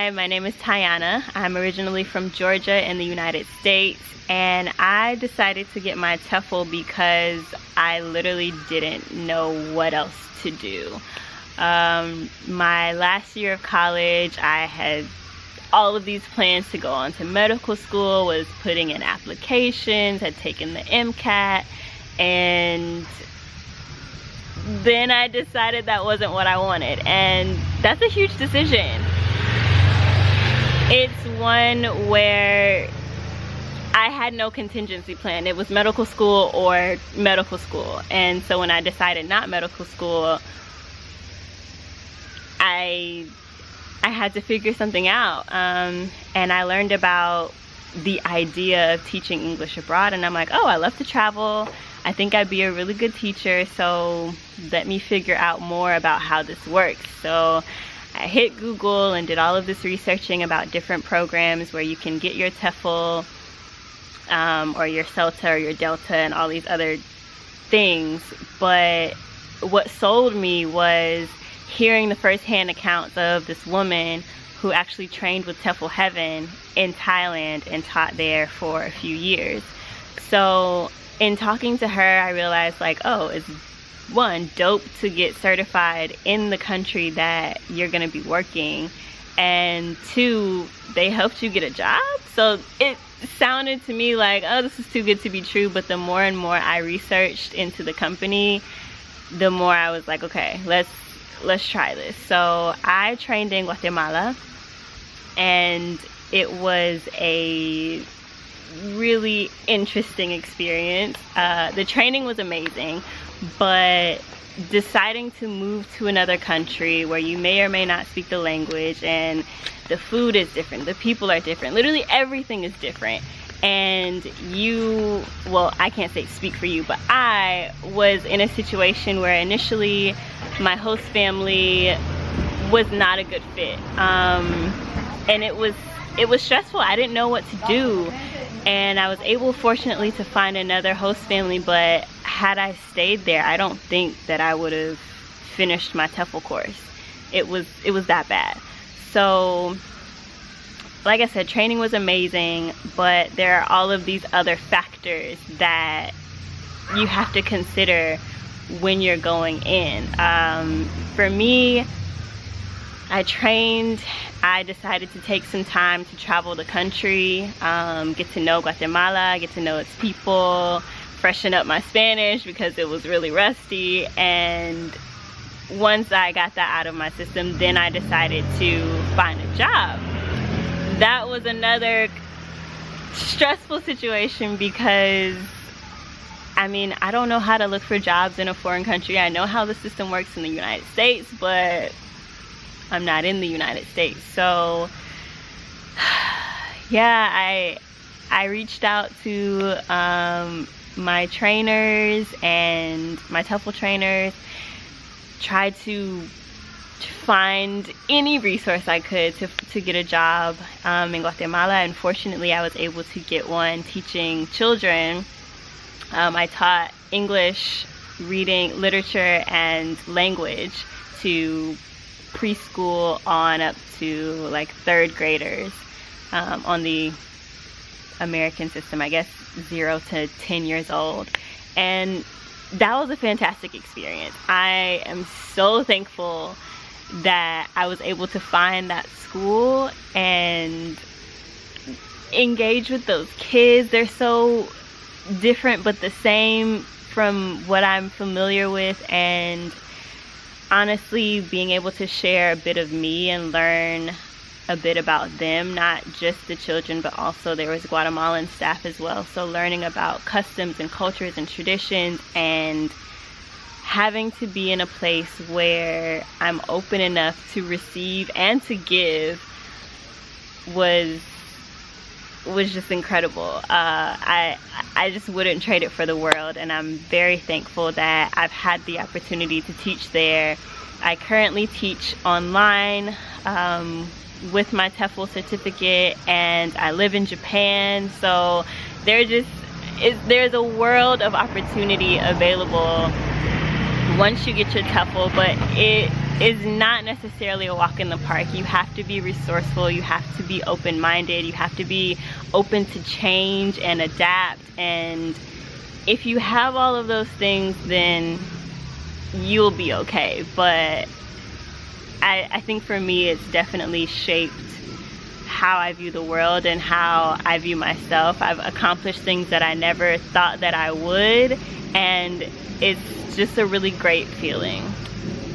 Hi, my name is Tayannah. I'm originally from Georgia in the United States, and I decided to get my TEFL because I literally didn't know what else to do. My last year of college, I had all of these plans to go on to medical school, was putting in applications, had taken the MCAT, and then I decided that wasn't what I wanted, and that's a huge decision. It's one where I had no contingency plan. It was medical school or medical school, and so when I decided not medical school, I had to figure something out, and I learned about the idea of teaching English abroad, and I'm like, oh, I love to travel. I think I'd be a really good teacher, so let me figure out more about how this works. So I hit Google and did all of this researching about different programs where you can get your TEFL or your CELTA or your Delta and all these other things. But what sold me was hearing the first-hand accounts of this woman who actually trained with TEFL Heaven in Thailand and taught there for a few years. So in talking to her, I realized, like, oh, it's one, dope to get certified in the country that you're gonna be working, and two, they helped you get a job. So it sounded to me like, oh, this is too good to be true. But the more and more I researched into the company, the more I was like, okay, let's try this. So I trained in Guatemala, and it was a really interesting experience. The training was amazing, but deciding to move to another country where you may or may not speak the language, and the food is different, the people are different, literally everything is different, and you, well, I can't say speak for you, but I was in a situation where initially my host family was not a good fit, and it was stressful. I didn't know what to do, and I was able, fortunately, to find another host family, but had I stayed there, I don't think that I would have finished my TEFL course. It was that bad. So like I said, training was amazing, but there are all of these other factors that you have to consider when you're going in. For me, I decided to take some time to travel the country, get to know Guatemala, get to know its people, freshen up my Spanish because it was really rusty. And once I got that out of my system, then I decided to find a job. That was another stressful situation because, I mean, I don't know how to look for jobs in a foreign country. I know how the system works in the United States, but I'm not in the United States. So yeah, I reached out to my trainers and my TEFL trainers, tried to find any resource I could to get a job in Guatemala, and fortunately I was able to get one teaching children. I taught English, reading, literature, and language to preschool on up to like 3rd graders on the American system, I guess 0 to 10 years old, and that was a fantastic experience. I am so thankful that I was able to find that school and engage with those kids. They're so different but the same from what I'm familiar with, and honestly, being able to share a bit of me and learn a bit about them, not just the children, but also there was Guatemalan staff as well. So learning about customs and cultures and traditions, and having to be in a place where I'm open enough to receive and to give was just incredible. I just wouldn't trade it for the world, and I'm very thankful that I've had the opportunity to teach there. I currently teach online with my TEFL certificate, and I live in Japan, so there's a world of opportunity available once you get your TEFL, but is not necessarily a walk in the park. You have to be resourceful, you have to be open-minded, you have to be open to change and adapt. And if you have all of those things, then you'll be okay. But I think for me, it's definitely shaped how I view the world and how I view myself. I've accomplished things that I never thought that I would, and it's just a really great feeling.